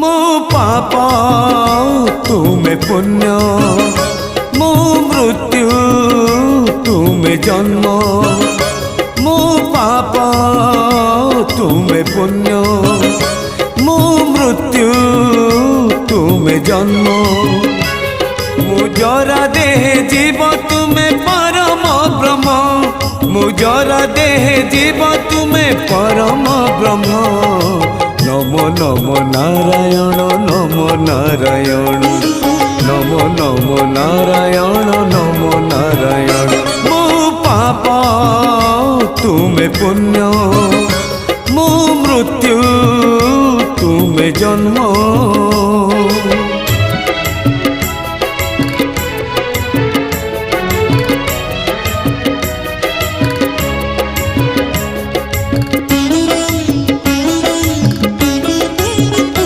मो पाप तुमे पुण्य मो मृत्यु तुमे जन्म मो पाप तुमे पुण्य मो मृत्यु तुमे जन्म मुजरा देह जीव तुमे परम ब्रह्म मुजरा देह जीव तुमे परम ब्रह्म नमो नमो नारायण नमो नारायण नमो नमो नारायण नमो नारायण मो पाप तुमे पुण्य मो मृत्यु तुमे जन्म।